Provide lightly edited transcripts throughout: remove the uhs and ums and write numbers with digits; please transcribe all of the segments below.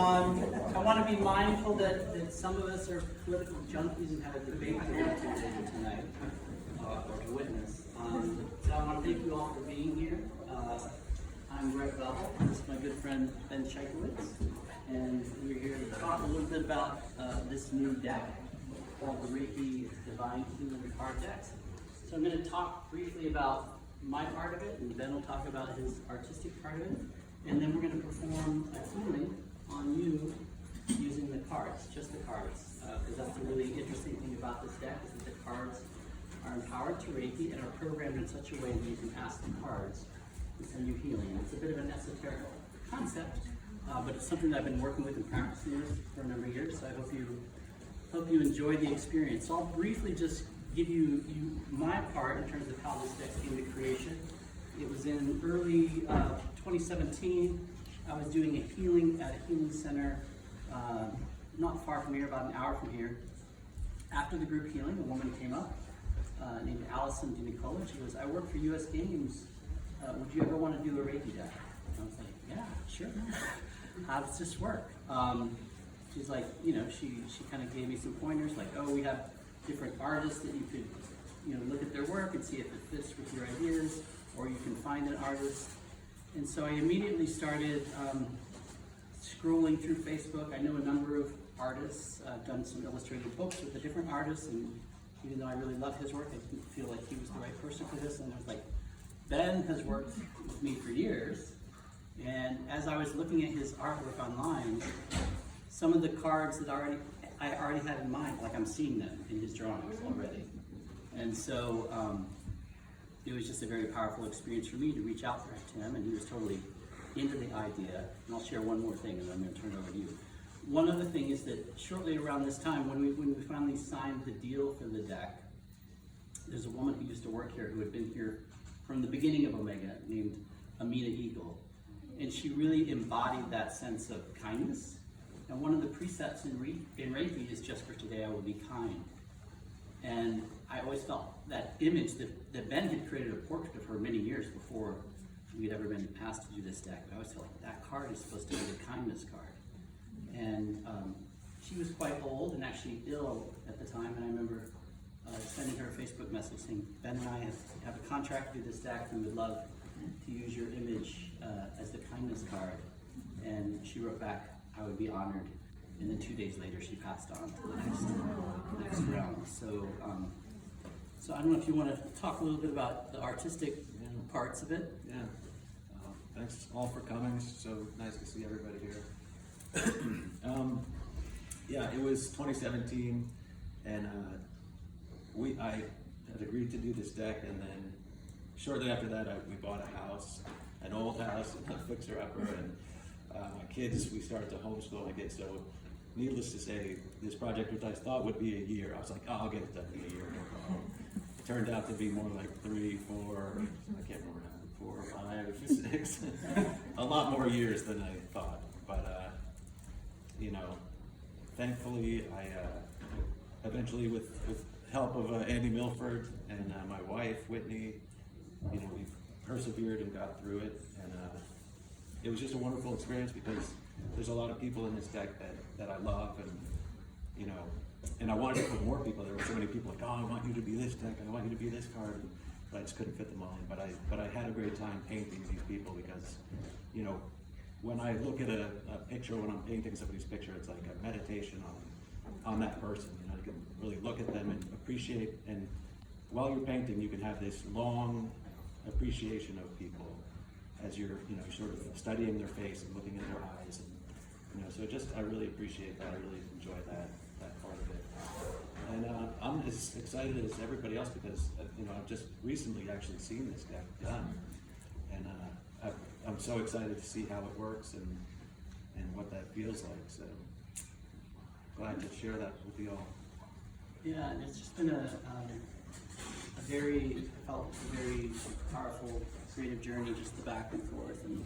I want to be mindful that some of us are political junkies and have a debate tonight, or to witness. So I want to thank you all for being here. I'm Brett Bevell. This is my good friend Ben Schikowitz, and we're here to talk a little bit about this new deck called the Reiki Divine Healing Card Deck. So I'm going to talk briefly about my part of it, and Ben will talk about his artistic part of it, and then we're going to perform a healing on you using the cards, just the cards, because that's the really interesting thing about this deck is that the cards are empowered to Reiki and are programmed in such a way that you can ask the cards to send you healing. It's a bit of an esoteric concept, but it's something that I've been working with and practicing with for a number of years, so I hope you enjoy the experience. So I'll briefly just give you my part in terms of how this deck came to creation. It was in early 2017. I was doing a healing at a healing center not far from here, about an hour from here. After the group healing, a woman came up named Allison DiNicola. She goes, "I work for US Games. Would you ever want to do a Reiki deck?" And I was like, "Yeah, sure." How does this work? She's like, she kind of gave me some pointers, like, "Oh, we have different artists that you could, look at their work and see if it fits with your ideas, or you can find an artist." And so I immediately started scrolling through Facebook. I know a number of artists. I've done some illustrated books with the different artists, and even though I really love his work, I didn't feel like he was the right person for this. And I was like, Ben has worked with me for years, and as I was looking at his artwork online, some of the cards that I already had in mind, like I'm seeing them in his drawings already. And so it was just a very powerful experience for me to reach out to him, and he was totally into the idea. And I'll share one more thing, and then I'm going to turn it over to you. One other thing is that shortly around this time, when we finally signed the deal for the deck, there's a woman who used to work here who had been here from the beginning of Omega named Amina Eagle. And she really embodied that sense of kindness. And one of the precepts in Reiki is just for today I will be kind. And I always felt that image that Ben had created a portrait of her many years before we had ever been asked to do this deck. I always felt like that card is supposed to be the kindness card. And she was quite old and actually ill at the time, and I remember sending her a Facebook message saying, "Ben and I have a contract to do this deck, and would love to use your image as the kindness card." And she wrote back, "I would be honored." And then 2 days later, she passed on to the next round. So, so I don't know if you want to talk a little bit about the artistic parts of it. Yeah. Thanks all for coming. It's so nice to see everybody here. Yeah, it was 2017, and I had agreed to do this deck, and then shortly after that, we bought a house, an old house, a fixer-upper, and my kids, we started to homeschool my kids. So, needless to say, this project, which I thought would be a year, I was like, "Oh, I'll get it done in a year, no problem." It turned out to be more like 3, 4, I can't remember now, 4, 5, 6, a lot more years than I thought. But thankfully, I eventually, with help of Andy Milford and my wife Whitney, we persevered and got through it, and it was just a wonderful experience because there's a lot of people in this deck that I love, and I wanted to put more people. There were so many people like, "Oh, I want you to be this deck, and I want you to be this card," but I just couldn't fit them all in. But I had a great time painting these people because, when I look at a picture, when I'm painting somebody's picture, it's like a meditation on that person. You can really look at them and appreciate, and while you're painting, you can have this long appreciation of people as you're sort of studying their face and looking in their eyes, and so I really appreciate that. I really enjoy that part of it, and I'm as excited as everybody else because I've just recently actually seen this deck done, and I'm so excited to see how it works and what that feels like. So glad to share that with you all. Yeah, and it's just been a very powerful creative journey, just the back and forth and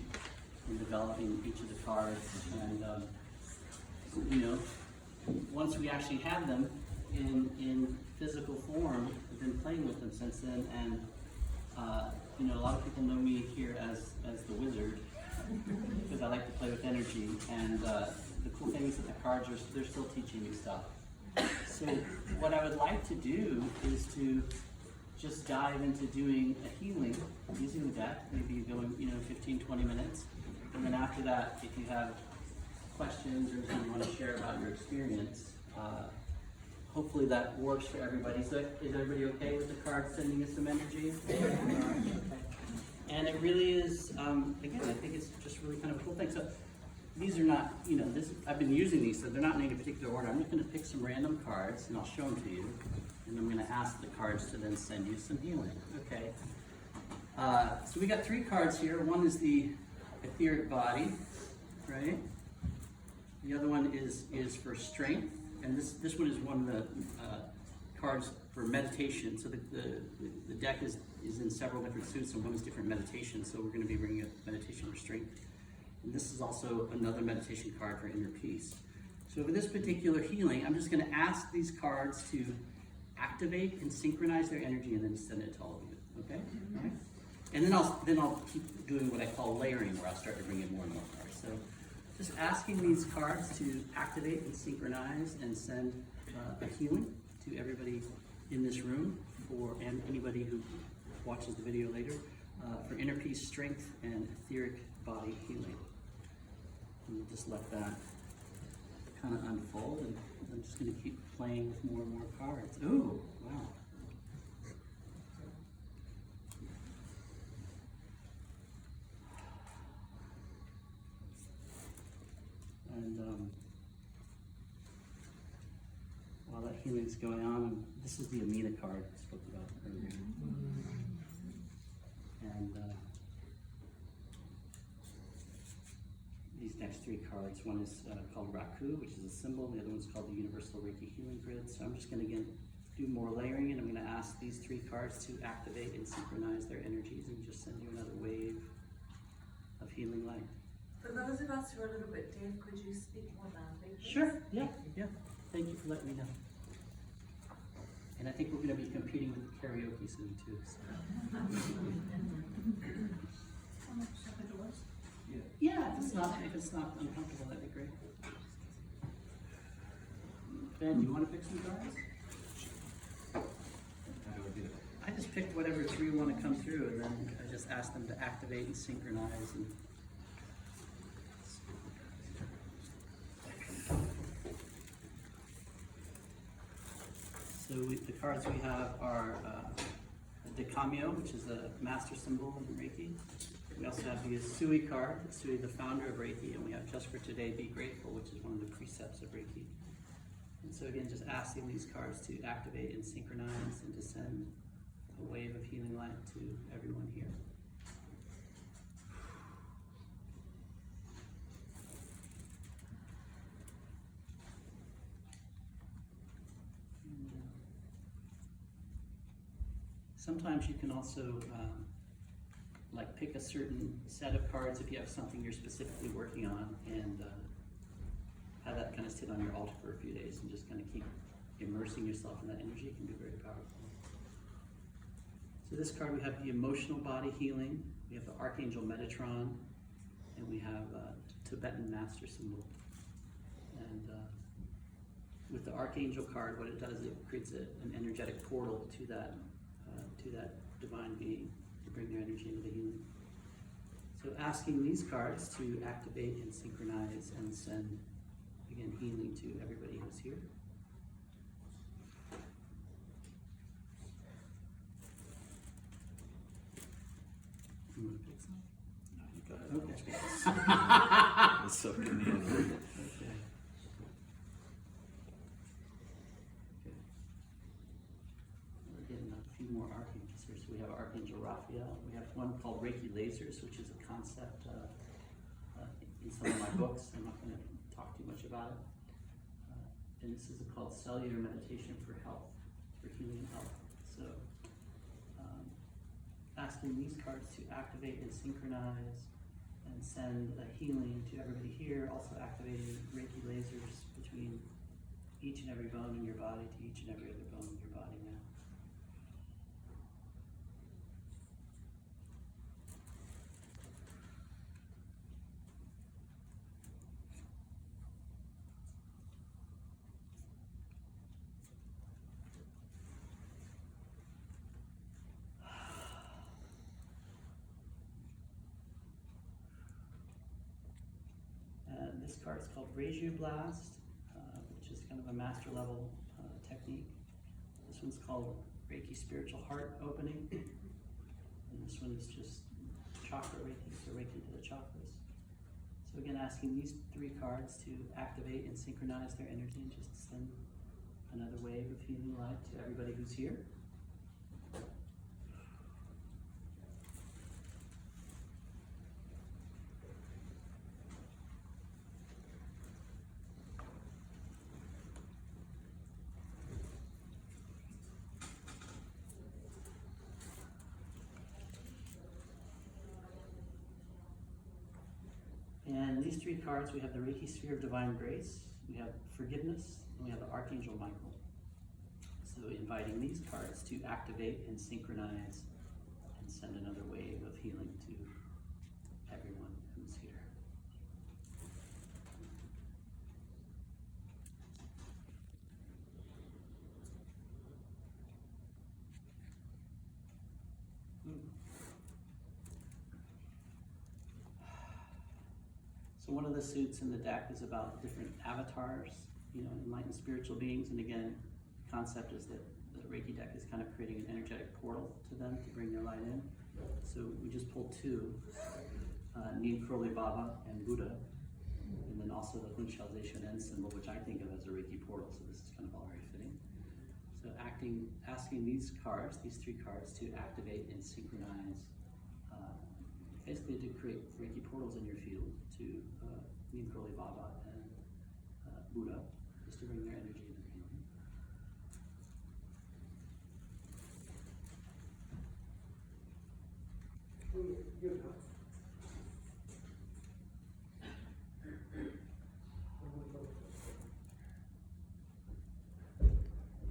developing each of the cards. And once we actually have them in physical form, we've been playing with them since then. And a lot of people know me here as the wizard because I like to play with energy. And the cool thing is that the cards they're still teaching you stuff. So what I would like to do is to just dive into doing a healing using the deck, maybe going, 15, 20 minutes. And then after that, if you have questions or anything you want to share about your experience, hopefully that works for everybody. So is everybody okay with the card sending us some energy? And it really is, again, I think it's just really kind of a cool thing. So these are not, I've been using these, so they're not in any particular order. I'm just going to pick some random cards, and I'll show them to you. And I'm going to ask the cards to then send you some healing. Okay. So we got 3 cards here. One is the etheric body, right? The other one is for strength, and this one is one of the cards for meditation. So the deck is in several different suits, and one is different meditation. So we're going to be bringing up meditation for strength. And this is also another meditation card for inner peace. So for this particular healing, I'm just going to ask these cards to activate and synchronize their energy, and then send it to all of you. Okay? All right? And then I'll keep doing what I call layering, where I'll start to bring in more and more cards. So just asking these cards to activate and synchronize and send a healing to everybody in this room, and anybody who watches the video later, for inner peace, strength, and etheric body healing. And we'll just let that kind of unfold, and I'm just going to keep playing with more and more cards. Ooh, wow. And while that healing's going on, this is the Amina card I spoke about earlier. And these next 3 cards, one is called Raku, which is a symbol. The other one's called the Universal Reiki Healing Grid. So I'm just going to again do more layering, and I'm going to ask these 3 cards to activate and synchronize their energies and just send you another wave of healing light. For those of us who are a little bit deaf, could you speak more loudly? Sure, yeah. Thank you for letting me know. And I think we're going to be competing with karaoke soon too. So. Yeah, if it's not uncomfortable, that'd be great. Ben, you want to pick some cards? I just picked whatever 3 want to come through, and then I just asked them to activate and synchronize. And so the cards we have are the Dekamyo, which is a master symbol in Reiki. We also have the Usui card, Usui, the founder of Reiki, and we have Just for Today, Be Grateful, which is one of the precepts of Reiki. And so again, just asking these cards to activate and synchronize and to send a wave of healing light to everyone here. Sometimes you can also pick a certain set of cards if you have something you're specifically working on, and have that kind of sit on your altar for a few days and just kind of keep immersing yourself in that energy. It can be very powerful. So this card, we have the emotional body healing, we have the Archangel Metatron, and we have Tibetan master symbol. And with the Archangel card, what it does, it creates an energetic portal to that divine being to bring their energy into the healing. So asking these cards to activate and synchronize and send, again, healing to everybody who's here. You want to pick some? No, you got it. Okay. It's so convenient. Okay. We're getting a few more archangels here. So we have Archangel Raphael. We have one called Reiki lasers, which is a concept in some of my books. I'm not going to talk too much about it. And this is called Cellular Meditation for Health, for healing and health. So asking these cards to activate and synchronize and send a healing to everybody here, also activating Reiki lasers between each and every bone in your body to each and every other bone in your body now. This card's called Raise Your Blast, which is kind of a master level technique. This one's called Reiki Spiritual Heart Opening. And this one is just chakra Reiki, so Reiki to the chakras. So again, asking these 3 cards to activate and synchronize their energy and just send another wave of healing light to everybody who's here. And these 3 cards, we have the Reiki Sphere of Divine Grace, we have Forgiveness, and we have the Archangel Michael. So inviting these cards to activate and synchronize and send another wave of healing to everyone who's here. So one of the suits in the deck is about different avatars, enlightened spiritual beings. And again, the concept is that the Reiki deck is kind of creating an energetic portal to them to bring their light in. So we just pulled 2, Neem Karoli Baba and Buddha, and then also the Hunshao Zeishonen symbol, which I think of as a Reiki portal. So this is kind of all very fitting. So asking these cards, these 3 cards, to activate and synchronize, basically to create Reiki portals in your field to Neem Karoli Baba and Buddha, just to bring their energy and their healing.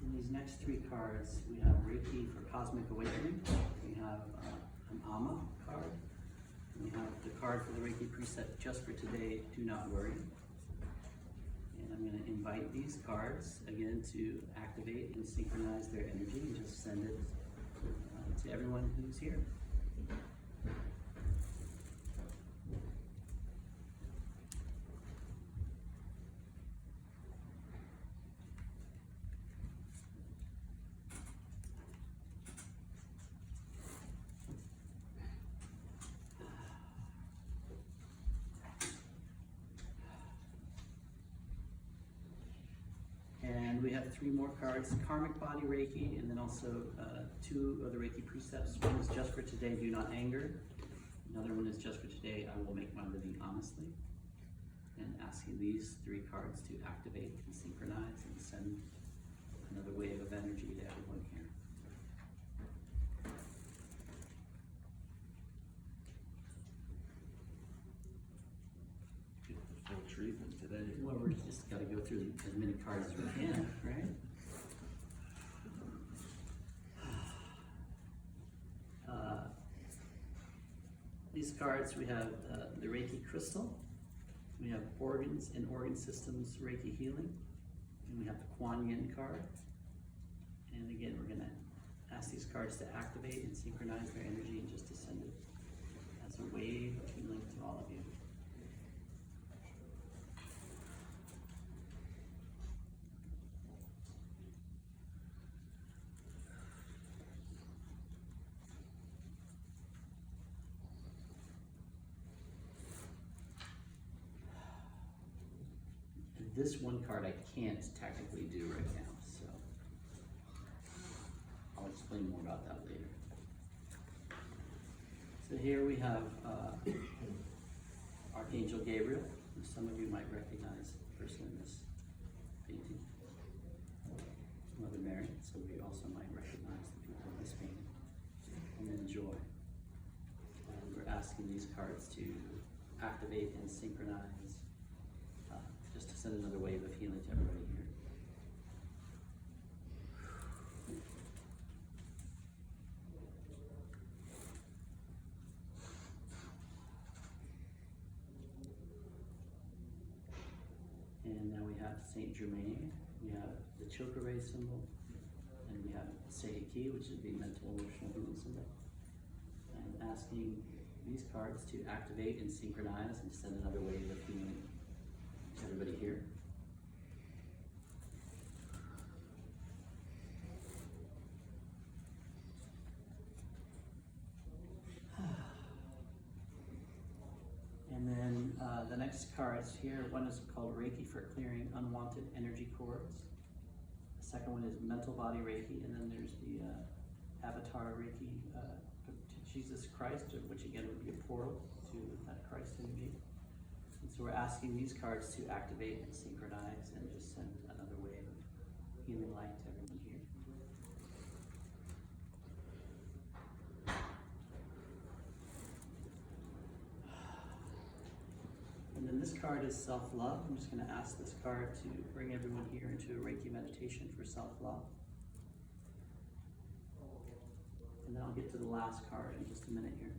In these next 3 cards, we have Reiki for Cosmic Awakening. We have an Amma card. We have the card for the Reiki preset just for today, Do Not Worry. And I'm going to invite these cards again to activate and synchronize their energy and just send it to everyone who's here. And we have 3 more cards, Karmic Body Reiki, and then also 2 of the Reiki precepts. One is just for today, do not anger. Another one is just for today, I will make my living honestly. And asking these 3 cards to activate and synchronize and send another wave of energy to everyone here. Get the full treatment today. Well, we're just got to go through as many cards as we can, right? These cards, we have the Reiki Crystal, we have Organs and Organ Systems Reiki Healing, and we have the Kuan Yin card. And again, we're going to ask these cards to activate and synchronize their energy and just to send it as a wave of healing to all of you. This one card I can't technically do right now, so I'll explain more about that later. So here we have Archangel Gabriel, who some of you might recognize the person in this painting. Mother Mary, so we also might recognize the people in this painting. And then Joy. And we're asking these cards to activate and synchronize, just to send another wave of healing to everybody here. And now we have Saint Germain, we have the Chokure symbol, and we have Seiki, which is the mental emotional healing symbol. And asking these cards to activate and synchronize and send another wave of healing The next cards here, one is called Reiki for clearing unwanted energy cords. The second one is mental body Reiki, and then there's the Avatar Reiki to Jesus Christ, which again would be a portal to that Christ energy. And so we're asking these cards to activate and synchronize and just send another wave of healing light to everyone here. And then this card is self-love. I'm just going to ask this card to bring everyone here into a Reiki meditation for self-love. And then I'll get to the last card in just a minute here.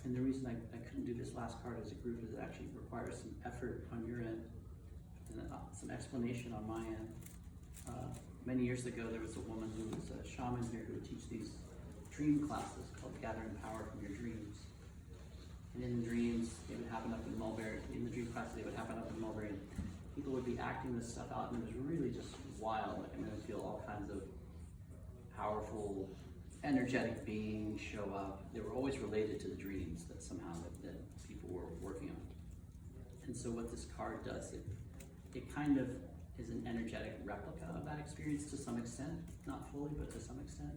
And the reason I couldn't do this last card as a group is it actually requires some effort on your end and some explanation on my end. Many years ago, there was a woman who was a shaman here who would teach these dream classes called Gathering Power from Your Dreams. And in the dreams, it would happen up in Mulberry. In the dream classes, they would happen up in Mulberry. And people would be acting this stuff out, and it was really just wild. Like, I mean, I would feel all kinds of powerful, energetic beings show up. They were always related to the dreams that somehow that people were working on. And so what this card does, it kind of is an energetic replica of that experience to some extent, not fully, but to some extent.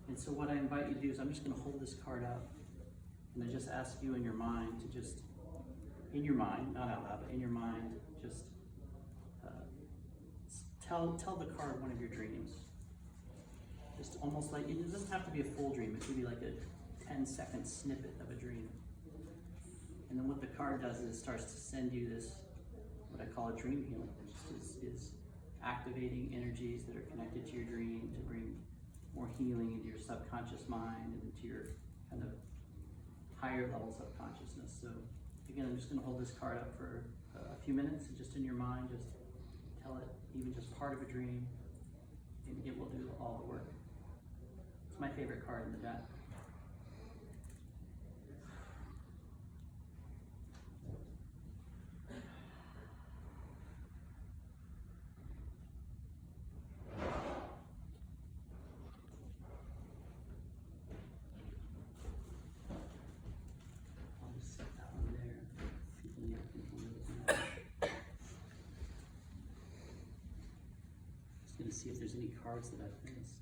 And so what I invite you to do is I'm just going to hold this card out, and I just ask you in your mind to just, in your mind, not out loud, but in your mind, just tell the card one of your dreams. Just almost like, it doesn't have to be a full dream, it could be like a 10-second snippet of a dream. And then what the card does is it starts to send you this, what I call a dream healing, which is activating energies that are connected to your dream to bring more healing into your subconscious mind and into your kind of higher levels of consciousness. So again, I'm just going to hold this card up for a few minutes, and just in your mind, just tell it even just part of a dream, and it will do all the work. It's my favorite card in the deck. See if there's any cards that I've missed.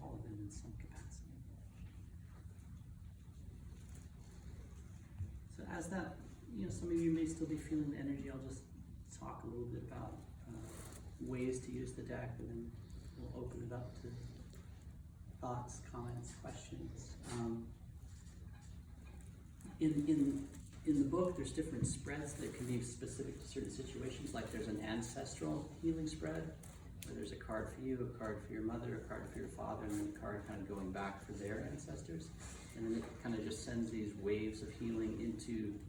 All of them in some capacity. So as that, some of you may still be feeling the energy, I'll just talk a little bit about ways to use the deck, and then we'll open it up to thoughts, comments, questions. In the book, there's different spreads that can be specific to certain situations. Like there's an ancestral healing spread, where there's a card for you, a card for your mother, a card for your father, and then a card kind of going back for their ancestors. And then it kind of just sends these waves of healing into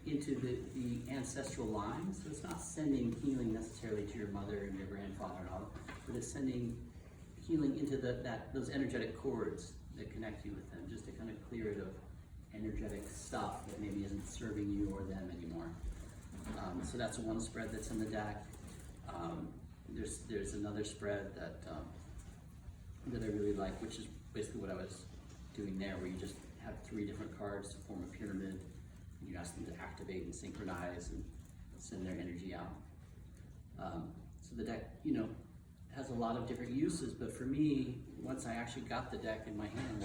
the ancestral line. So it's not sending healing necessarily to your mother and your grandfather and all, but it's sending healing into those energetic cords that connect you with them, just to kind of clear it of energetic stuff that maybe isn't serving you or them anymore. So that's one spread that's in the deck. There's another spread that I really like, which is basically what I was doing there, where you just have 3 different cards to form a pyramid. You ask them to activate and synchronize and send their energy out. So the deck, has a lot of different uses, but for me, once I actually got the deck in my hands,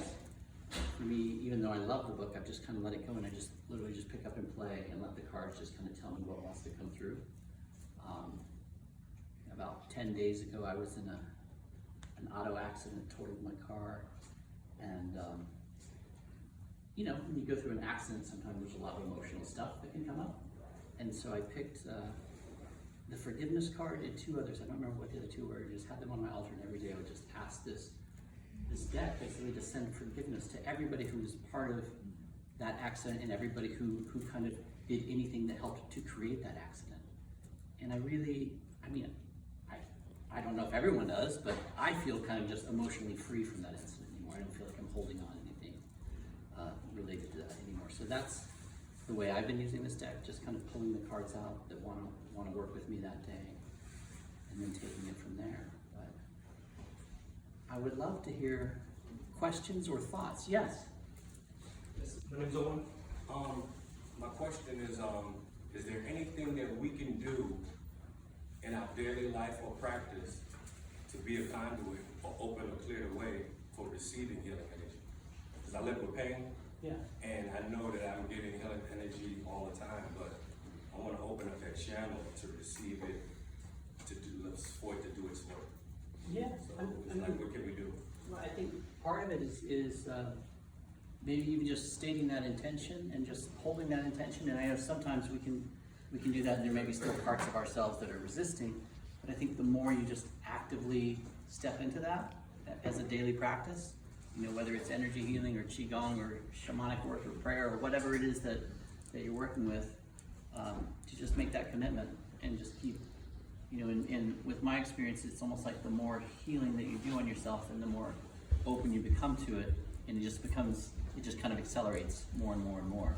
for me, even though I love the book, I've just kind of let it go, and I just literally just pick up and play and let the cards just kind of tell me what wants to come through. About 10 days ago, I was in an auto accident, totaled my car, and when you go through an accident, sometimes there's a lot of emotional stuff that can come up. And so I picked the forgiveness card and two others. I don't remember what the other two were. I just had them on my altar, and every day I would just ask this deck basically to send forgiveness to everybody who was part of that accident and everybody who kind of did anything that helped to create that accident. And I don't know if everyone does, but I feel kind of just emotionally free from that incident anymore. I don't feel like I'm holding on to anything related to that anymore. So that's the way I've been using this deck, just kind of pulling the cards out that want to work with me that day, and then taking it from there. But I would love to hear questions or thoughts. Yes? Yes, my name's Owen. My question is there anything that we can do in our daily life or practice to be a conduit or open or clear the way for receiving healing energy? Because I live with pain, Yeah. and I know that I'm getting healing energy all the time, but I want to open up that channel to receive it, for it to do its work. Yeah. So it's like, what can we do? Well, I think part of it is maybe even just stating that intention and just holding that intention. And I know sometimes we can do that, and there may be still parts of ourselves that are resisting. But I think the more you just actively step into that as a daily practice, whether it's energy healing or qigong or shamanic work or prayer or whatever it is that you're working with, to just make that commitment and just keep. And with my experience, it's almost like the more healing that you do on yourself and the more open you become to it, and it just kind of accelerates more and more and more.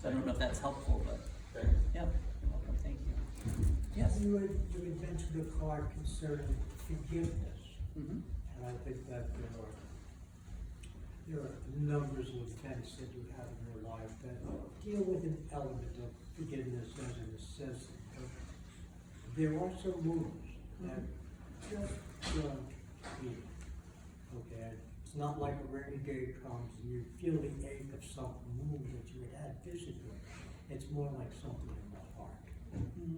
So I don't know if that's helpful, but yeah, you're welcome, thank you. Yes? You had mentioned a card concerning forgiveness, Mm-hmm. and I think that there are numbers of events that you have in your life that deal with an element of forgiveness as a necessity. There are some moves that just don't heal. Okay, it's not like a rainy day comes and you feel the ache of some move that you had physically. It's more like something in the heart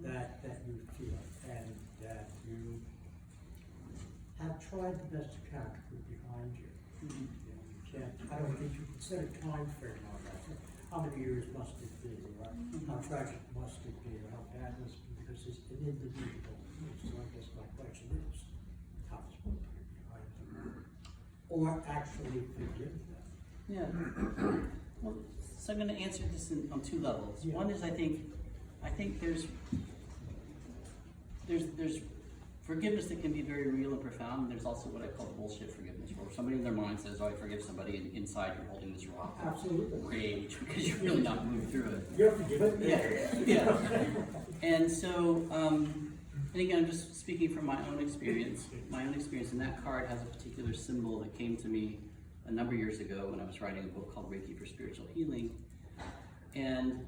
that you feel, and that you have tried the best you can to put behind you. You can't. I don't think you can set a time frame on that. How many years must it be? Right? How tragic must it be? Or how bad must it be? Because it's an individual. So I guess my question is, how is one to get behind them, or actually forgive them? Yeah. Well, so I'm going to answer this on two levels. Yeah. One is I think there's forgiveness that can be very real and profound. And there's also what I call bullshit forgiveness, where somebody in their mind says, "Oh, I forgive somebody," and inside you're holding this rock of Absolutely. rage because you're really not moving through it. You're forgiven? Yeah. And so, and again, I'm just speaking from my own experience. And that card has a particular symbol that came to me a number of years ago when I was writing a book called Reiki for Spiritual Healing. And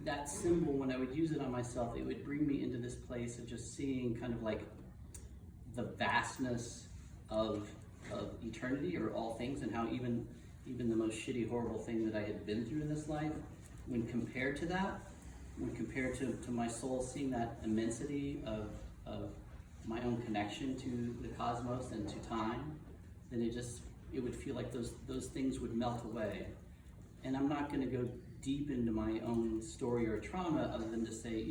that symbol, when I would use it on myself, it would bring me into this place of just seeing kind of like the vastness of eternity or all things, and how even the most shitty, horrible thing that I had been through in this life, when compared to my soul, seeing that immensity of my own connection to the cosmos and to time, then it would feel like those things would melt away. And I'm not going to go deep into my own story or trauma other than to say,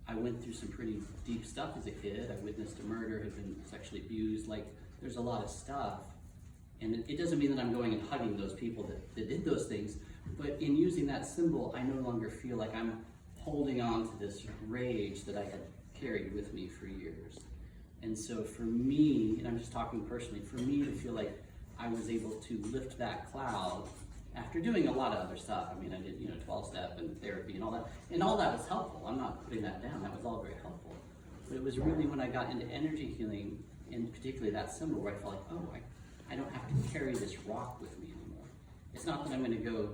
I went through some pretty deep stuff as a kid. I witnessed a murder, had been sexually abused. Like, there's a lot of stuff. And it doesn't mean that I'm going and hugging those people that did those things, but in using that symbol, I no longer feel like I'm holding on to this rage that I had carried with me for years. And so for me, and I'm just talking personally, for me to feel like I was able to lift that cloud after doing a lot of other stuff. I mean, I did, 12-step and therapy and all that. And all that was helpful. I'm not putting that down. That was all very helpful. But it was really when I got into energy healing, and particularly that symbol, where I felt like, oh, I don't have to carry this rock with me anymore. It's not that I'm going to go,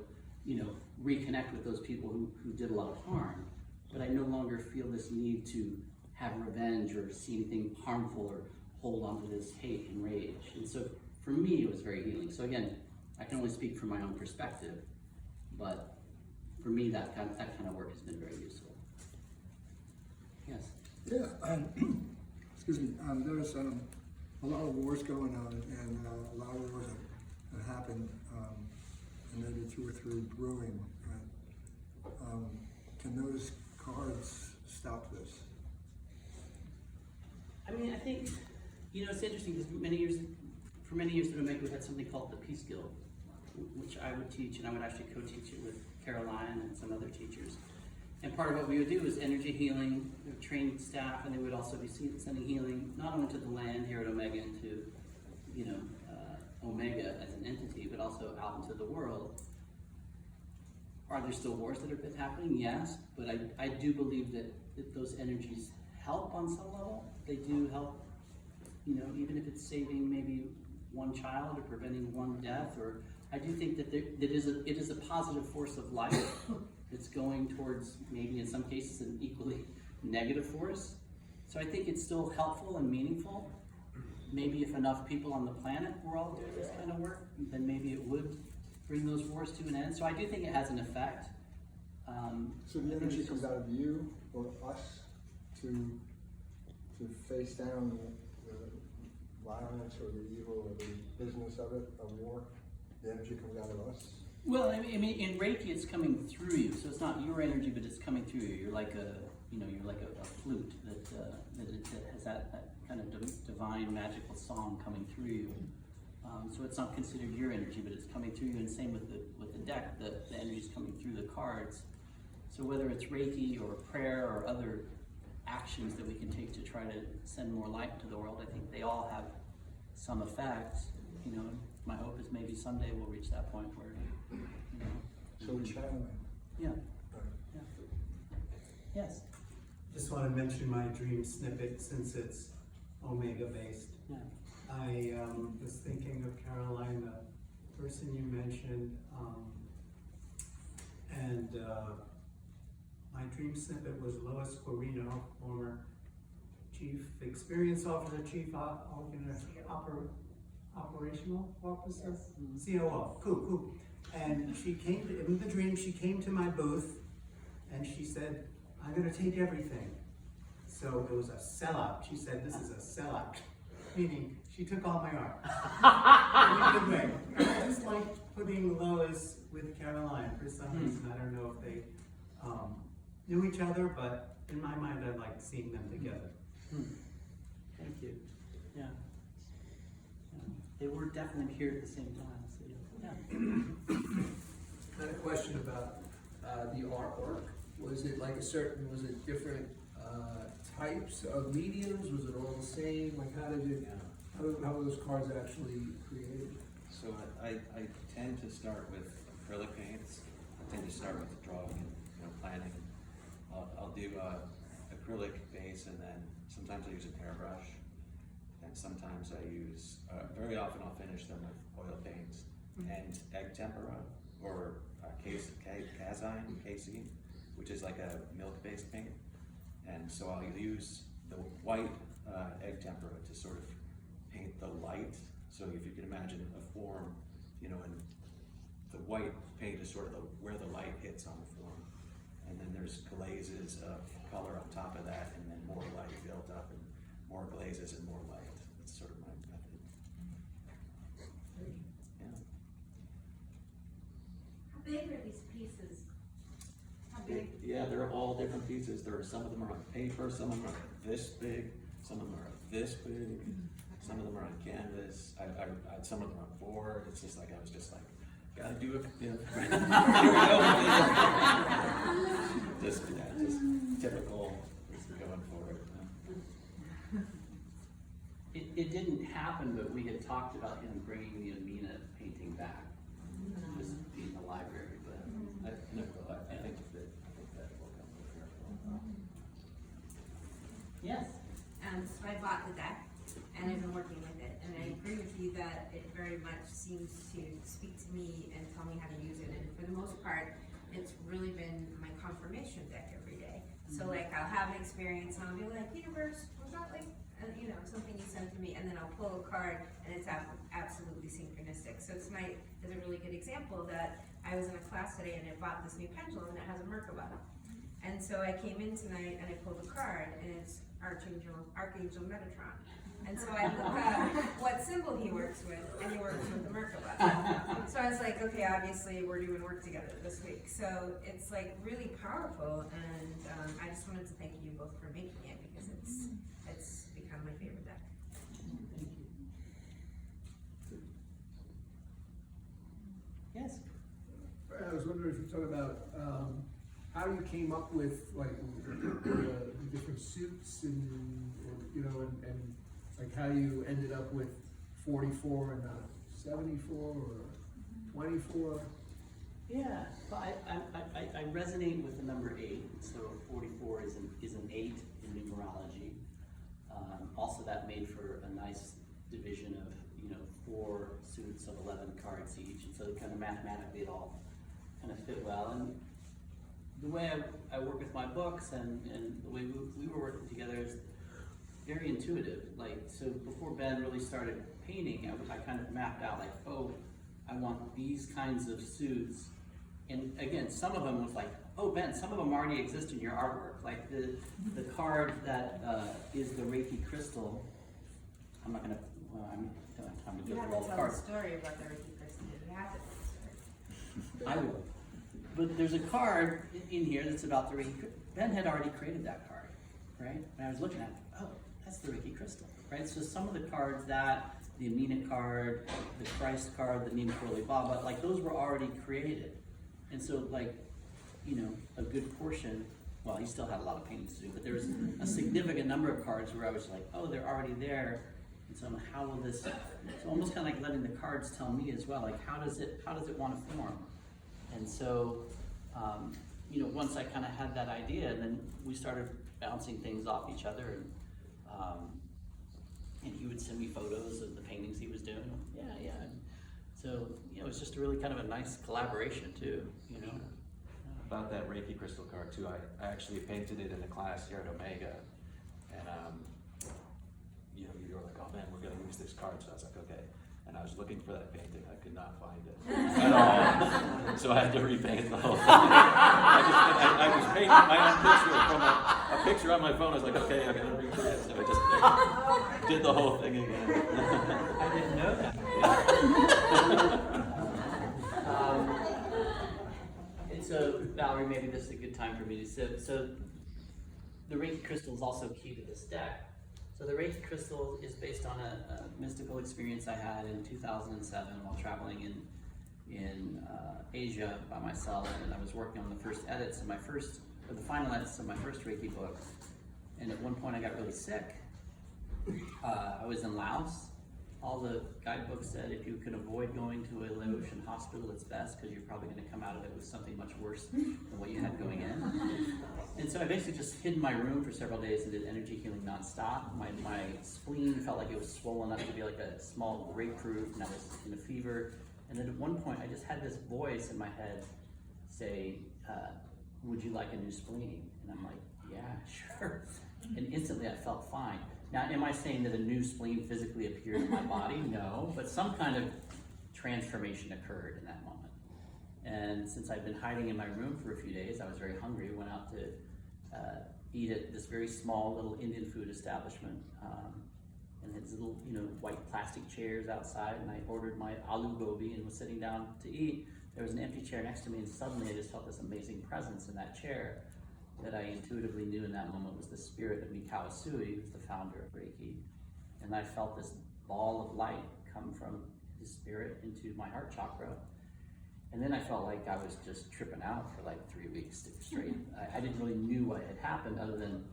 reconnect with those people who did a lot of harm, but I no longer feel this need to have revenge or see anything harmful or hold on to this hate and rage. And so for me, it was very healing. So again, I can only speak from my own perspective, but for me, that kind of work has been very useful. Yes? Yeah, excuse me, there's a lot of wars going on, and a lot of wars that happened, and maybe 2 or 3 brewing. Right? can those cards stop this? I mean, I think, you know, it's interesting because for many years in Omega, we had something called the Peace Guild, which I would teach, and I would actually co-teach it with Caroline and some other teachers. And part of what we would do is energy healing, we would train staff, and they would also be sending healing not only to the land here at Omega and to, you know, Omega as an entity, but also out into the world. Are there still wars that have been happening? Yes, but I do believe that those energies help on some level. They do help, you know, even if it's saving maybe one child or preventing one death, or I do think that it is a positive force of life that's going towards maybe in some cases an equally negative force. So I think it's still helpful and meaningful. Maybe if enough people on the planet were all doing this kind of work, then maybe it would bring those wars to an end. So I do think it has an effect. So the energy comes out of you or us to face down the violence or the evil or the business of it, of war? The energy comes out of us? Well, I mean, in Reiki, it's coming through you. So it's not your energy, but it's coming through you. You're like a flute that has that kind of divine, magical song coming through you. So it's not considered your energy, but it's coming through you. And same with the deck, the energy is coming through the cards. So whether it's Reiki or prayer or other actions that we can take to try to send more light into the world, I think they all have some effect. You know, my hope is maybe someday we'll reach that point where, you know. So we're channeling. Yeah. Yeah. Yes. Just want to mention my dream snippet since it's Omega based. Yeah. I was thinking of Caroline, the person you mentioned, and my dream snippet was Lois Corino, former Chief Experience Officer, Chief Operational Officer, COO, cool. And she came in the dream, she came to my booth and she said, I'm gonna take everything. So it was a sellout. She said, this is a sellout. Meaning, she took all my art. In a good way. I just like putting Lois with Caroline for some reason. I don't know if they knew each other, but in my mind, I like seeing them together. Thank you. Yeah. They were definitely here at the same time. So yeah. I had a question about the artwork. Was it different types of mediums? Was it all the same? Like how were those cards actually created? So I tend to start with acrylic paints. I tend to start with drawing and planning. I'll do acrylic base, and then sometimes I use an airbrush, and sometimes I use, very often I'll finish them with oil paints and egg tempera or casein, which is like a milk-based paint. And so I'll use the white egg tempera to sort of paint the light. So if you can imagine a form, and the white paint is sort of where the light hits on the form. And then there's glazes of color on top of that, and then more light built up, and more glazes and more light. That's sort of my method. Yeah. How big are these pieces? How big? Yeah, they're all different pieces. Some of them are on paper, some of them are this big, some of them are this big, some of them are on canvas. Some of them are on board. It's just like, I was just like, gotta do it. Here we go. just typical, just going for it. It didn't happen, but we had talked about him bringing the Amina painting back, just in the library. But I think that will come. Yes. So I bought the deck and I've been working with it, and I agree with you that it very much seems to speak to me and tell me how to use it. And for the most part, it's really been my confirmation deck every day. So like I'll have an experience and I'll be like, universe, was that like something you sent to me? And then I'll pull a card and it's absolutely synchronistic. So tonight is a really good example that I was in a class today and I bought this new pendulum that has a Merkaba. And so I came in tonight and I pulled a card, and it's Archangel Metatron. And so I looked up what symbol he works with, and he works with the Merkaba. So I was like, okay, obviously we're doing work together this week. So it's like really powerful, and I just wanted to thank you both for making it, because it's become my favorite deck. Thank you. Yes? I was wondering if you talk about how you came up with like the different suits and like how you ended up with 44 and not 74 or 24. Yeah, well, I resonate with the number 8, so 44 is an 8 in numerology. Also, that made for a nice division of 4 suits of 11 cards each, and so kind of mathematically it all kind of fit well. And the way I work with my books and the way we were working together is very intuitive. Like, so before Ben really started painting, I kind of mapped out like, oh, I want these kinds of suits. And again, some of them was like, oh, Ben, some of them already exist in your artwork. Like the card that is the Reiki crystal. I'm not gonna, I don't have time to You go have through all to the tell the cards. story about the Reiki crystal. You have to tell the story. I will. But there's a card in here that's about the Reiki. Ben had already created that card, right? And I was looking at it, oh, that's the Reiki crystal, right? So some of the cards the Amina card, the Christ card, the Nina Kurli Baba, like those were already created. And so like, a good portion, well, he still had a lot of paintings to do, but there was a significant number of cards where I was like, oh, they're already there. And so how will this, so almost kind of like letting the cards tell me as well, like how does it want to form? And so, once I kind of had that idea, and then we started bouncing things off each other, and he would send me photos of the paintings he was doing. Yeah. So, it was just really kind of a nice collaboration too, About that Reiki crystal card too, I actually painted it in a class here at Omega, and you were like, oh man, we're gonna use this card, so I was like, okay. And I was looking for that painting, I could not find it at all. So I had to repaint the whole thing. I was painting my own picture from a picture on my phone. I was like, okay, I gotta repaint it. So I just did the whole thing again. I didn't know that. And so, Valerie, maybe this is a good time for me to say, so the Reiki crystal is also key to this deck. So the Reiki crystal is based on a mystical experience I had in 2007 while traveling in Asia by myself, and I was working on the first edits of the final edits of my first Reiki book. And at one point I got really sick. I was in Laos. All the guidebooks said if you can avoid going to a Laotian hospital, it's best because you're probably going to come out of it with something much worse than what you had going in. And so I basically just hid in my room for several days and did energy healing nonstop. My spleen felt like it was swollen up to be like a small grapefruit, and I was in a fever. And then at one point I just had this voice in my head say, would you like a new spleen? And I'm like, yeah, sure. And instantly I felt fine. Now, am I saying that a new spleen physically appeared in my body? No, but some kind of transformation occurred in that moment. And since I'd been hiding in my room for a few days, I was very hungry, went out to eat at this very small little Indian food establishment. And had these little, white plastic chairs outside, and I ordered my aloo gobi and was sitting down to eat. There was an empty chair next to me, and suddenly I just felt this amazing presence in that chair that I intuitively knew in that moment was the spirit of Mikao Sui, who's the founder of Reiki. And I felt this ball of light come from his spirit into my heart chakra. And then I felt like I was just tripping out for like 3 weeks straight. I didn't really knew what had happened other than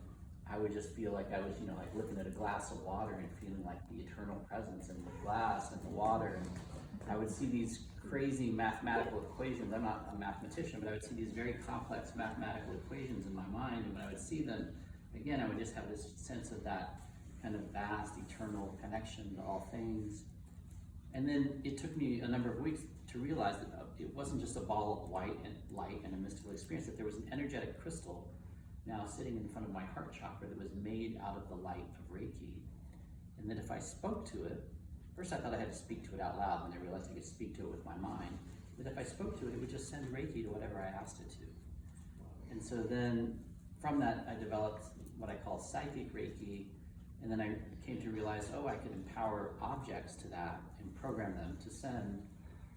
I would just feel like I was, like looking at a glass of water and feeling like the eternal presence in the glass and the water. And I would see these crazy mathematical equations. I'm not a mathematician, but I would see these very complex mathematical equations in my mind, and when I would see them, again, I would just have this sense of that kind of vast, eternal connection to all things. And then it took me a number of weeks to realize that it wasn't just a ball of white and light and a mystical experience, that there was an energetic crystal now sitting in front of my heart chakra that was made out of the light of Reiki. And that if I spoke to it, first I thought I had to speak to it out loud, and then I realized I could speak to it with my mind. But if I spoke to it, it would just send Reiki to whatever I asked it to. And so then, from that, I developed what I call psychic Reiki, and then I came to realize, oh, I could empower objects to that and program them to send.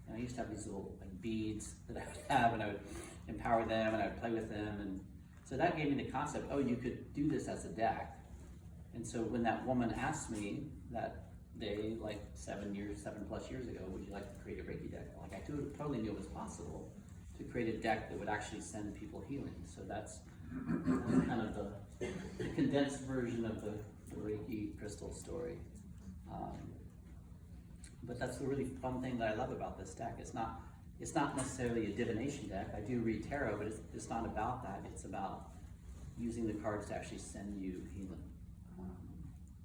And I used to have these little like beads that I would have, and I would empower them, and I would play with them, and so that gave me the concept, oh, you could do this as a deck. And so when that woman asked me that day, like 7+ years ago, would you like to create a Reiki deck? Like I totally knew it was possible to create a deck that would actually send people healing. So that's kind of the condensed version of the Reiki crystal story. But that's the really fun thing that I love about this deck. It's not necessarily a divination deck. I do read tarot, but it's not about that. It's about using the cards to actually send you healing,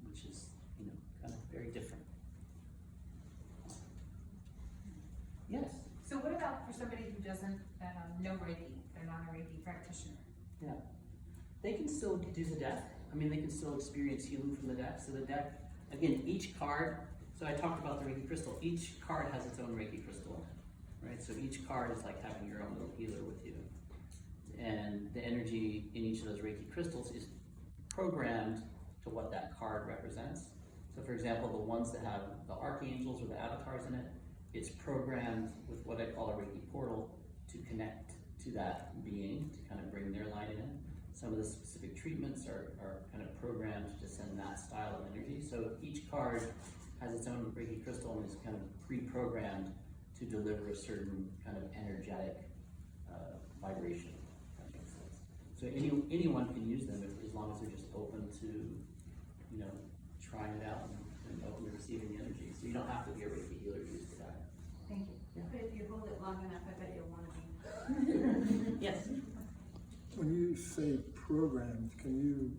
which is, you know, kind of very different. Yes. So what about for somebody who doesn't know Reiki, they're not a Reiki practitioner? Yeah. They can still do the deck. I mean, they can still experience healing from the deck. So the deck, again, each card, so I talked about the Reiki crystal. Each card has its own Reiki crystal, right? So each card is like having your own little healer with you. And the energy in each of those Reiki crystals is programmed to what that card represents. So for example, the ones that have the archangels or the avatars in it, it's programmed with what I call a Reiki portal to connect to that being, to kind of bring their light in. Some of the specific treatments are kind of programmed to send that style of energy. So each card has its own Reiki crystal and is kind of pre-programmed to deliver a certain kind of energetic vibration. If that makes sense. So anyone can use them as long as they're just open to, you know, trying it out and open to receiving the energy. So you don't have to be a Reiki healer to use that. Thank you. Yeah. But if you hold it long enough, I bet you'll want to be. Yes. When you say programmed, can you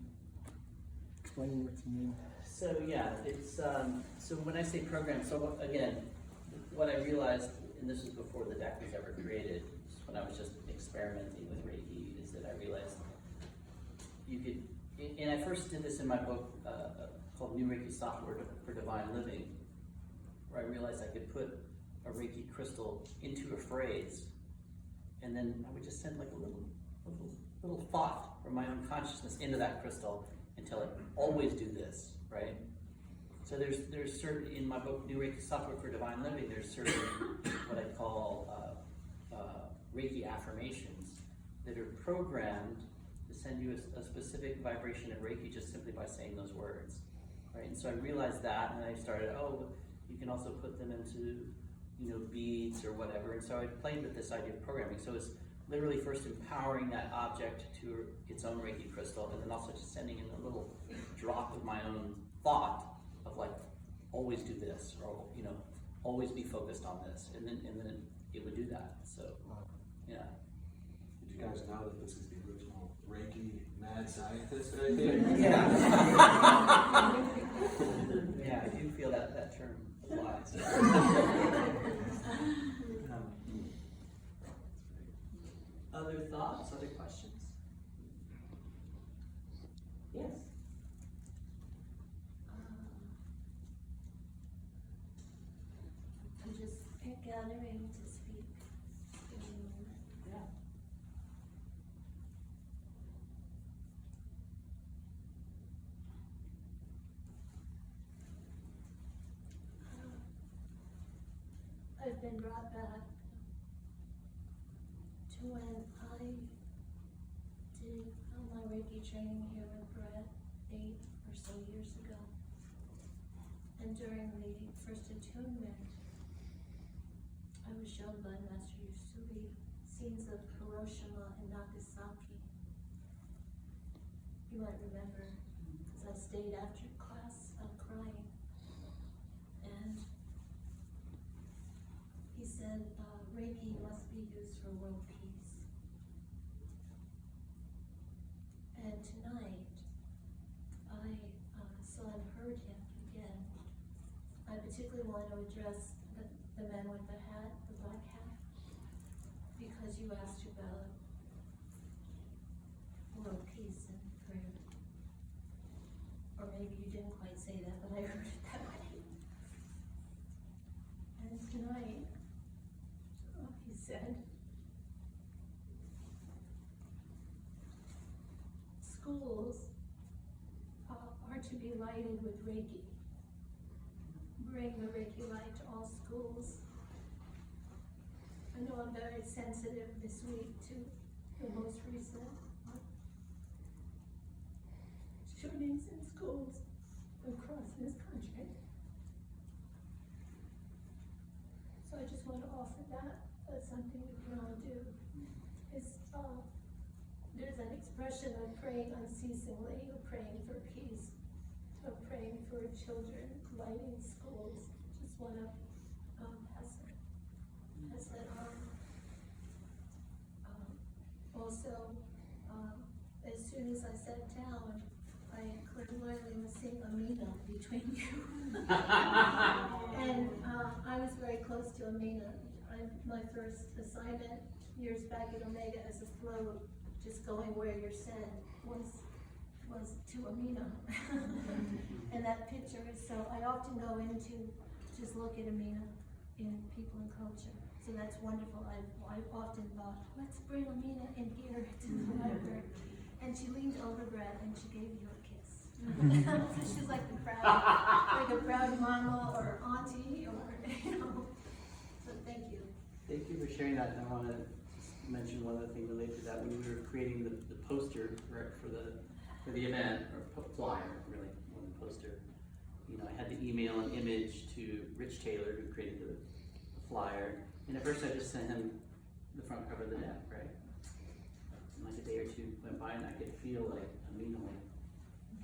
explain what you mean? So yeah, it's so when I say program, so again, what I realized, and this was before the deck was ever created, when I was just experimenting with Reiki, is that I realized you could, and I first did this in my book called New Reiki Software for Divine Living, where I realized I could put a Reiki crystal into a phrase, and then I would just send like a little thought from my own consciousness into that crystal and tell it, always do this, right? So there's certain, in my book, New Reiki Software for Divine Living, there's certain what I call Reiki affirmations that are programmed to send you a specific vibration of Reiki just simply by saying those words, right? And so I realized that, and then I started, you can also put them into, you know, beads or whatever. And so I played with this idea of programming. So it's literally first empowering that object to its own Reiki crystal, and then also just sending in a little drop of my own thought of like, always do this, or, you know, always be focused on this, and then it would do that. So, yeah. Did you guys know that this is the original Reiki mad scientist right here? Yeah. Yeah, I do feel that term applies. Other thoughts, other questions? Yes. I'm just gathering to speak. Yeah. I've been brought back to when I did my Reiki training here with Brett 8 or so years ago. And during the first attunement, I was shown by Master Yusui scenes of Hiroshima and Nagasaki. You might remember, because I stayed after class crying. And he said, Reiki must be used for world peace. And tonight, I saw and heard him again. I particularly want to address the man with the hat, the black hat, because you asked about world peace and prayer. Or maybe you didn't quite say that, but I heard it that way. And tonight, he said, schools be lighted with Reiki. Bring the Reiki light to all schools. I know I'm very sensitive this week to the most recent shootings in schools across this country. So I just want to offer that as something we can all do. There's an expression of praying unceasingly, or praying for peace, or praying for children, lighting schools. Just want to pass that on. Also, as soon as I sat down, I clearly was seeing Amina between you. And I was very close to Amina. My first assignment years back at Omega as a float, just going where you're sent, was to Amina. And that picture is so, I often go into just look at Amina in people and culture. So that's wonderful. I've often thought, let's bring Amina in here to the library. And she leaned over Brett and she gave you a kiss. So she's like a proud mama or auntie or, you know. So thank you. Thank you for sharing that, and I want to mention one other thing related to that. When we were creating the poster for the event, or flyer, really, more than poster, you know, I had to email an image to Rich Taylor, who created the flyer, and at first I just sent him the front cover of the deck, right? And like a day or two went by, and I could feel like Amina, like,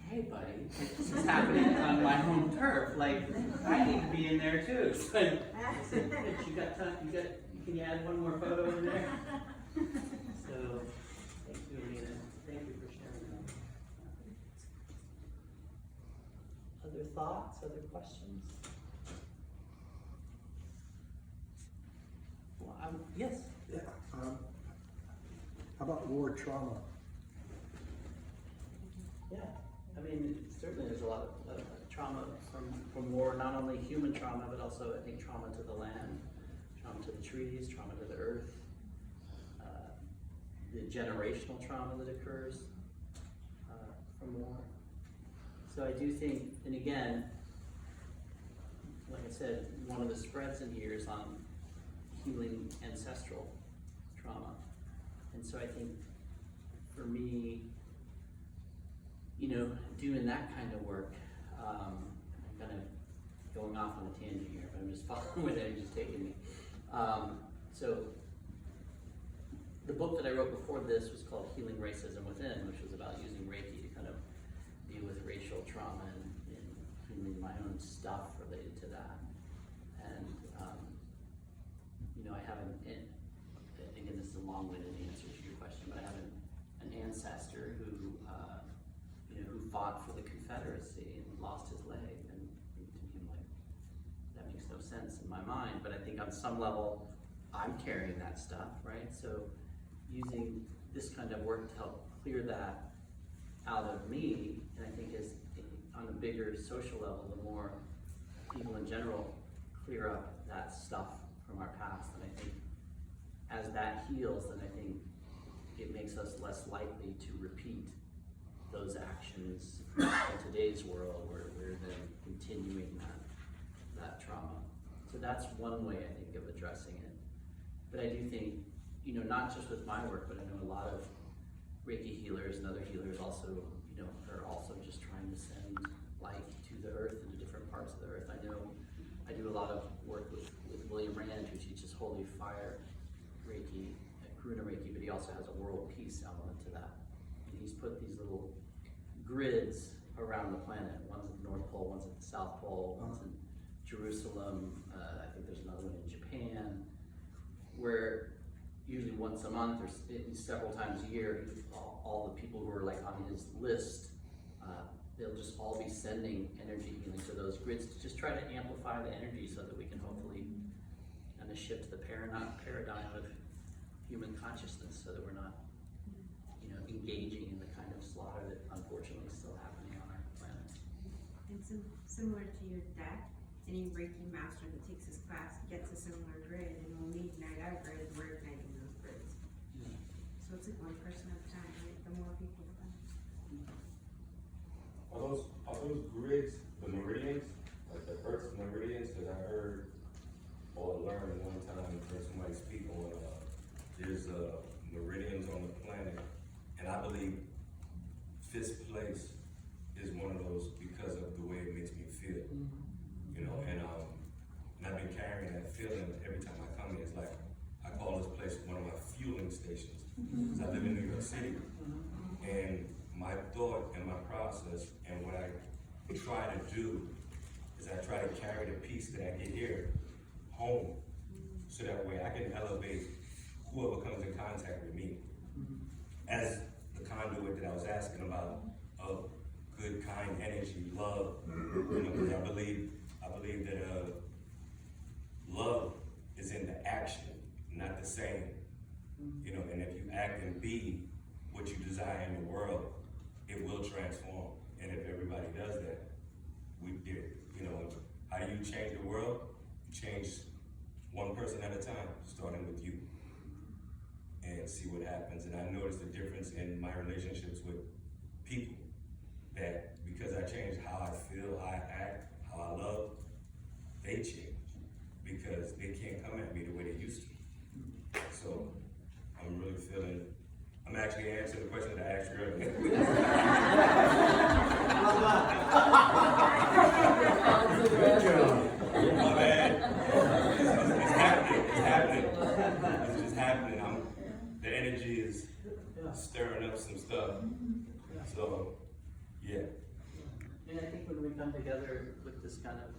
hey buddy, like, this is happening on my home turf, like, I need to be in there too. And I said, Rich, you got time, can you add one more photo in there? So, thank you, Amina. Thank you for sharing that. Other thoughts, other questions? Well, yes? Yeah. How about war trauma? Yeah, I mean, certainly there's a lot of trauma from war, not only human trauma, but also I think trauma to the land, trauma to the trees, trauma to the earth, the generational trauma that occurs from war. So I do think, and again, like I said, one of the spreads in here is on healing ancestral trauma. And so I think for me, you know, doing that kind of work, I'm kind of going off on a tangent here, but I'm just following where they're just taking me. So the book that I wrote before this was called Healing Racism Within, which was about using Reiki to kind of deal with racial trauma and healing my own stuff related to that. And, you know, I have again, this is a long-winded answer to your question, but I have an ancestor who, you know, who fought for the Confederacy and lost his leg, and to me, I'm like, that makes no sense in my mind, but I think on some level, I'm carrying that stuff, right? So using this kind of work to help clear that out of me, and I think is on a bigger social level, the more people in general clear up that stuff from our past, and I think as that heals, then I think it makes us less likely to repeat those actions in today's world where we're then continuing that trauma. So that's one way I think of addressing it. But I do think, you know, not just with my work, but I know a lot of Reiki healers and other healers also, you know, are also just trying to send light to the earth and to different parts of the earth. I know I do a lot of work with William Rand, who teaches Holy Fire Reiki, Karuna Reiki, but he also has a world peace element to that. And he's put these little grids around the planet. One's at the North Pole, one's at the South Pole, one's in Jerusalem, I think there's another one in Japan, where usually once a month or several times a year, all the people who are like on his list, they'll just all be sending energy healing to those grids to just try to amplify the energy so that we can hopefully kind of shift the paradigm of human consciousness so that we're not, you know, engaging in the kind of slaughter that unfortunately is still happening on our planet. And similar to your deck, any Reiki master that takes this class gets a similar grid, and when we ignite our grid, we're igniting those grids. So it's like one person at a time, right? The more people the better. Are those grids, the meridians, like the Earth's meridians? Because I heard or learned one time, heard somebody speak on, there's meridians on the planet, and I believe fifth place is one of those because of the way it makes me feel. You know, and I've been carrying that feeling every time I come here. It's like I call this place one of my fueling stations. Because I live in New York City, and my thought and my process and what I try to do is I try to carry the peace that I get here home, so that way I can elevate whoever comes in contact with me as the conduit that I was asking about of good, kind energy, love. You know, because I believe that love is in the action, not the saying. You know, and if you act and be what you desire in the world, it will transform. And if everybody does that, we get, you know, how do you change the world? You change one person at a time, starting with you, and see what happens. And I noticed the difference in my relationships with people, that because I changed how I feel, how I act, how I love, they change, because they can't come at me the way they used to. So I'm really feeling, I'm actually answering the question that I asked you earlier. Good job. My bad. It's happening. It's just happening. The energy is stirring up some stuff. So, yeah. And I think when we come together with this kind of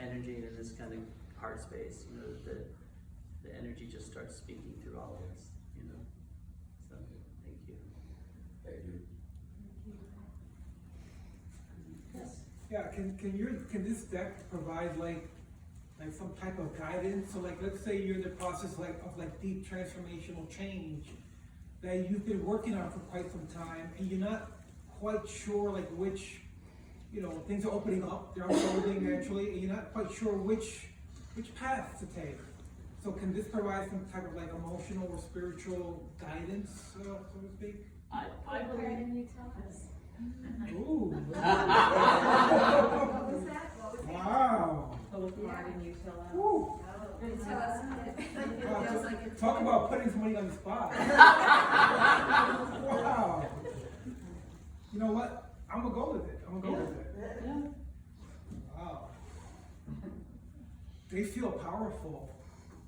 energy and in this kind of heart space, you know, the energy just starts speaking through all of us, you know. So, thank you. Thank you. Yes. Yeah, can this deck provide like some type of guidance? So like, let's say you're in the process of deep transformational change that you've been working on for quite some time, and you're not quite sure like which, you know, things are opening up, they're unfolding naturally, and you're not quite sure which path to take. So can this provide some type of like emotional or spiritual guidance, so to speak? I believe. Can you tell us? Ooh. What was that? What was that? Wow. Woo. Tell us. It feels like it's. Talk about putting somebody on the spot. Wow. You know what? I'm gonna go with it. Yeah. Wow. They feel powerful.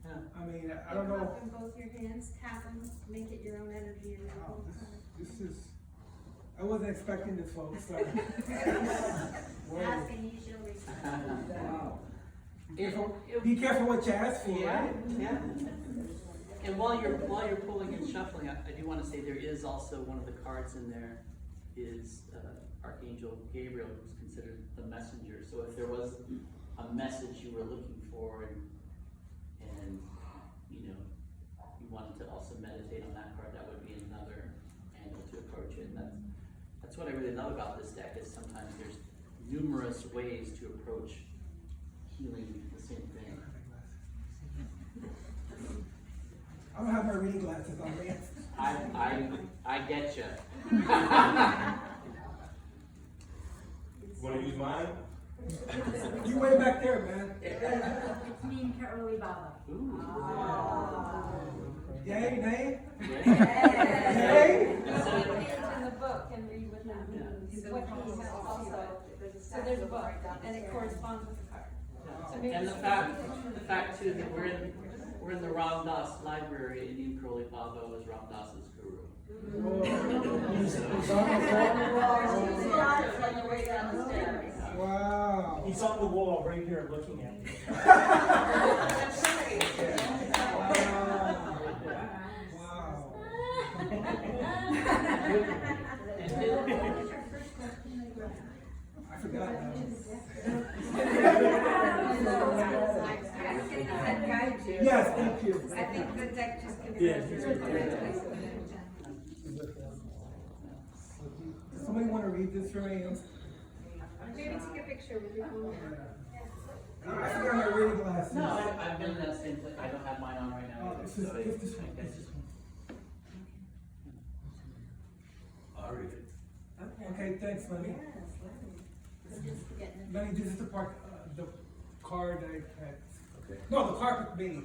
Yeah. I mean, I don't know. Pick up in both your hands, tap them, make it your own energy, and Wow, then this is. I wasn't expecting this, folks. So. ask and you shall receive. Wow. Be careful what you ask for, Yeah, right? yeah. And while you're pulling and shuffling, I do want to say there is also one of the cards in there is Archangel Gabriel, who's considered the messenger. So if there was a message you were looking for, and you know, you wanted to also meditate on that card, that would be another angle to approach it. And that's what I really love about this deck, is sometimes there's numerous ways to approach healing the same thing. I don't have my reading glasses on me. I get you. Want to use mine? You way back there, man. It's me and Caroli Baba. Yay, nay? Yeah. Yay? In the book and read what that means. Yeah. What he says also. So there's a book, and it corresponds with the card. So maybe And the fact too that we're in the Ram Dass library, and Indian Karoli Baba was Ram Dass's guru. Wow. He's on the wall right here looking at me. Wow. I forgot now. Yes, thank you. I think the deck just gives Yeah. us. Does somebody want to read this for me? Maybe take a picture with your phone. I forgot my reading glasses. No, I've been in that same place. I don't have mine on right now. Oh, this is so this one. I guess This one. I'll read it. Okay, thanks, Lenny. Yes, let's Lenny, this is the part, the card I had. Okay. No, the card with me.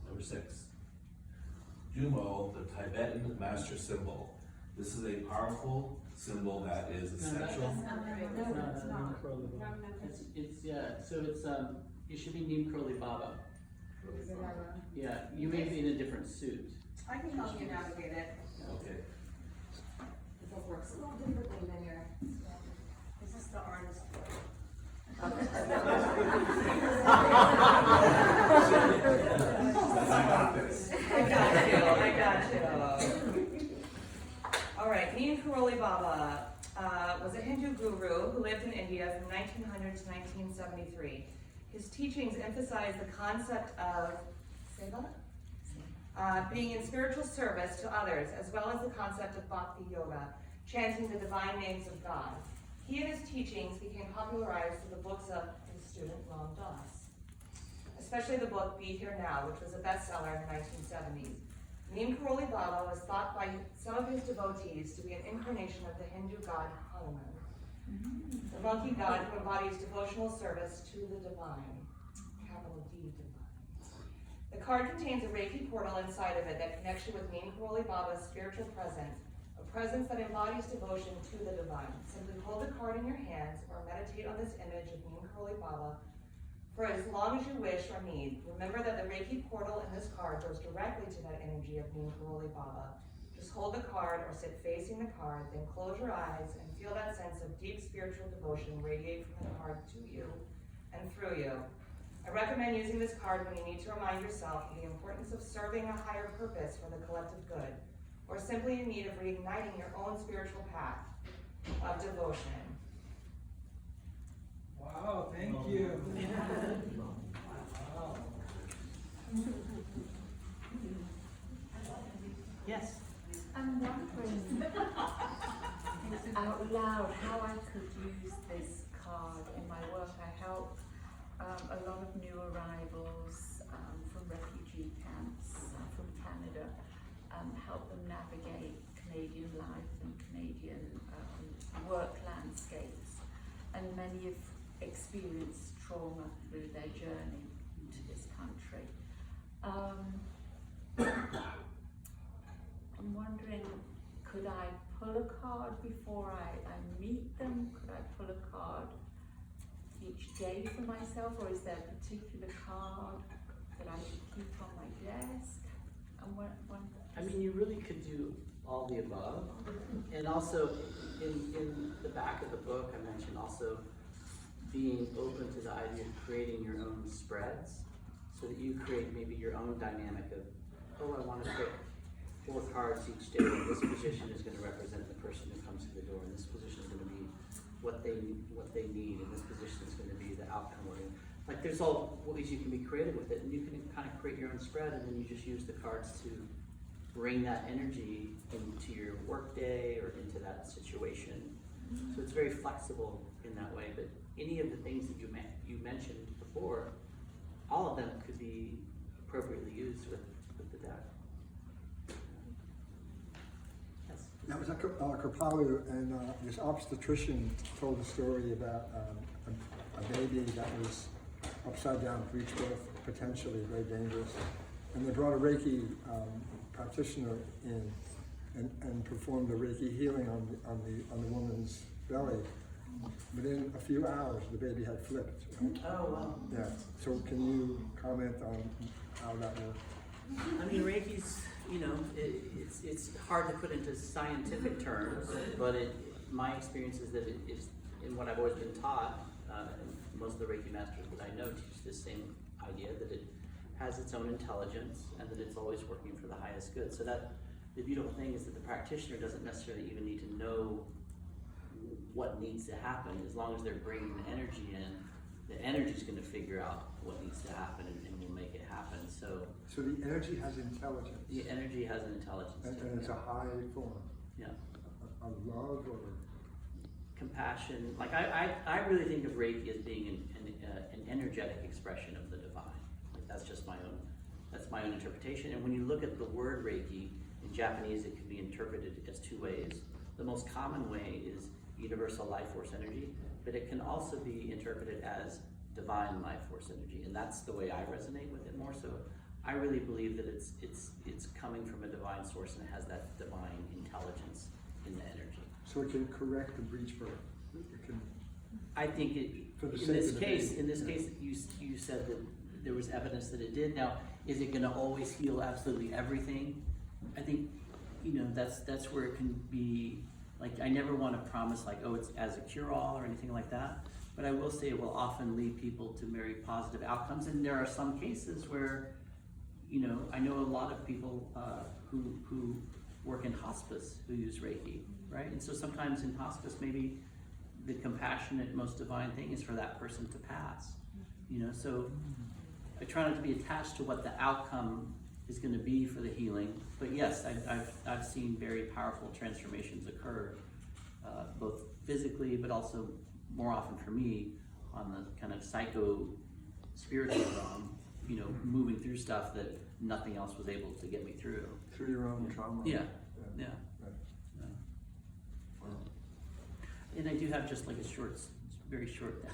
Number 6. Jumo, the Tibetan master symbol. This is a powerful symbol that is essential. It should be Neem Curly Baba. Yeah, you may be in a different suit. I can help you navigate it. Okay. It works a little differently than your. This is the artist. I got you. All right, Neem Karoli Baba was a Hindu guru who lived in India from 1900 to 1973. His teachings emphasized the concept of seva, being in spiritual service to others, as well as the concept of bhakti yoga, chanting the divine names of God. He and his teachings became popularized through the books of his student Ram Dass, especially the book Be Here Now, which was a bestseller in the 1970s. Neem Karoli Baba was thought by some of his devotees to be an incarnation of the Hindu god Hanuman, the monkey god who embodies devotional service to the divine, capital D, divine. The card contains a Reiki portal inside of it that connects you with Neem Karoli Baba's spiritual presence, a presence that embodies devotion to the divine. Simply hold the card in your hands or meditate on this image of Neem Karoli Baba for as long as you wish or need. Remember that the Reiki portal in this card goes directly to that energy of Neem Karoli Baba. Just hold the card or sit facing the card, then close your eyes and feel that sense of deep spiritual devotion radiate from the card to you and through you. I recommend using this card when you need to remind yourself of the importance of serving a higher purpose for the collective good, or simply in need of reigniting your own spiritual path of devotion. Wow, thank you. Wow. Yes. I'm wondering out loud how I could use this card in my work. I help a lot of new arrivals from refugee camps from Canada, help them navigate Canadian life and Canadian work landscapes. And many have experienced trauma through their journey to this country. I'm wondering, could I pull a card before I meet them? Could I pull a card each day for myself, or is there a particular card that I should keep on my desk? I mean, you really could do all the above. And also, in the back of the book, I mentioned also being open to the idea of creating your own spreads, so that you create maybe your own dynamic of, oh, I want to pick 4 cards each day. This position is going to represent the person who comes to the door, and this position is going to be what they need, and this position is going to be the outcome. Like, there's all ways you can be creative with it, and you can kind of create your own spread, and then you just use the cards to bring that energy into your workday or into that situation. So it's very flexible in that way. But any of the things that you mentioned before, all of them could be appropriately used with the deck. Yes. That was Kripalu, and this obstetrician told a story about a baby that was upside down pre-birth, potentially very dangerous. And they brought a Reiki practitioner in and performed a Reiki healing on the woman's belly. Within a few hours, the baby had flipped. Right? Oh, wow. Yeah. So can you comment on how that worked? I mean, Reiki's, it's hard to put into scientific terms, but my experience is that it is, in what I've always been taught, and most of the Reiki masters that I know teach this same idea, that it has its own intelligence and that it's always working for the highest good. So that the beautiful thing is that the practitioner doesn't necessarily even need to know what needs to happen. As long as they're bringing the energy in, the energy is going to figure out what needs to happen and will make it happen. So the energy has intelligence. The energy has an intelligence. And it's a high form. Yeah. Of love or compassion. Like I really think of Reiki as being an energetic expression of the divine. Like, that's just my own That's my own interpretation. And when you look at the word Reiki, in Japanese it can be interpreted as two ways. The most common way is universal life force energy, but it can also be interpreted as divine life force energy, and that's the way I resonate with it more. So I really believe that it's coming from a divine source and it has that divine intelligence in the energy. So it can correct the breech birth. It can, I think For the in sake this of the case, baby. in this case, you said that there was evidence that it did. Now, is it going to always heal absolutely everything? I think, that's where it can be. Like, I never want to promise like, oh, it's as a cure-all or anything like that. But I will say it will often lead people to very positive outcomes. And there are some cases where, I know a lot of people who work in hospice who use Reiki, right? And so sometimes in hospice, maybe the compassionate, most divine thing is for that person to pass, So I try not to be attached to what the outcome is going to be for the healing. But yes, I've seen very powerful transformations occur, both physically, but also more often for me on the kind of psycho-spiritual realm, moving through stuff that nothing else was able to get me through. through your own trauma. Yeah. Right. And I do have just like a very short,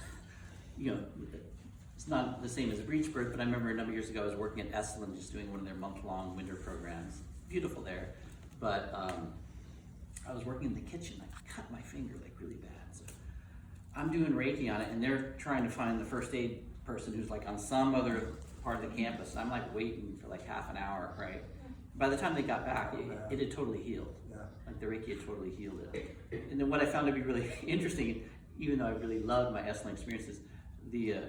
it's not the same as a breech birth, but I remember a number of years ago I was working at Esalen, just doing one of their month-long winter programs. Beautiful there, but I was working in the kitchen. I cut my finger like really bad. So I'm doing Reiki on it, and they're trying to find the first aid person who's like on some other part of the campus. And I'm like waiting for like half an hour, right? By the time they got back, it had totally healed. Yeah. Like the Reiki had totally healed it. And then what I found to be really interesting, even though I really loved my Esalen experiences, the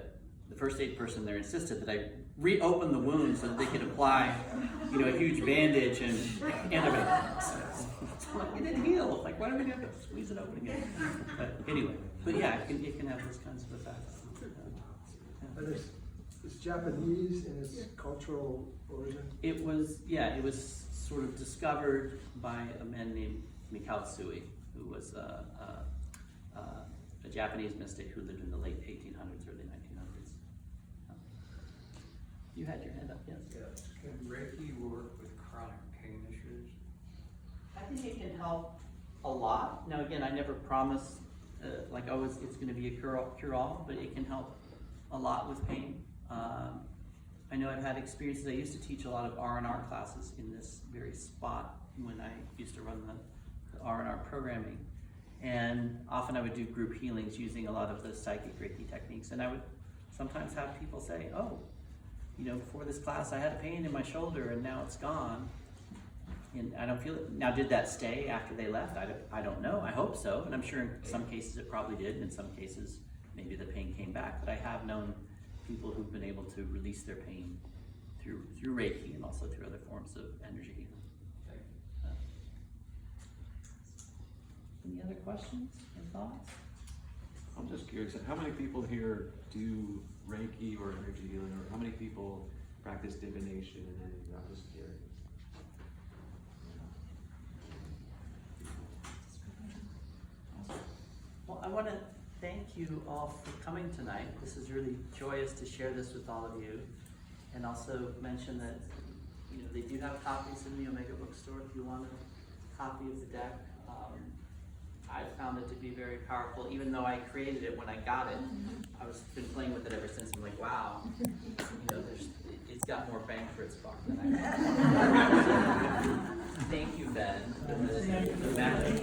first aid person there insisted that I reopen the wound so that they could apply, a huge bandage and antibiotics. So like, it didn't heal. Like, why do we have to squeeze it open again? But anyway, it can have those kinds of effects. But it's Japanese in its cultural origin? It was sort of discovered by a man named Mikao Tsui, who was a Japanese mystic who lived in the late 1800s, early 1900s. You had your hand up, yes? Yes. Can Reiki work with chronic pain issues? I think it can help a lot. Now again, I never promise it's going to be a cure-all, but it can help a lot with pain. I know I've had experiences. I used to teach a lot of R&R classes in this very spot when I used to run the R&R programming. And often I would do group healings using a lot of the psychic Reiki techniques. And I would sometimes have people say, oh, before this class I had a pain in my shoulder and now it's gone. And I don't feel it. Now, did that stay after they left? I don't know. I hope so. And I'm sure in some cases it probably did. And in some cases, maybe the pain came back. But I have known people who've been able to release their pain through Reiki and also through other forms of energy healing. Any other questions or thoughts? I'm just curious, how many people here do Reiki or energy healing, or how many people practice divination and anything? I'm just curious. Well, I want to thank you all for coming tonight. This is really joyous to share this with all of you, and also mention that they do have copies in the Omega bookstore if you want a copy of the deck. I found it to be very powerful, even though I created it when I got it. I've been playing with it ever since. I'm like, wow, it's got more bang for its buck than I thought. Thank you, Ben, for the magic.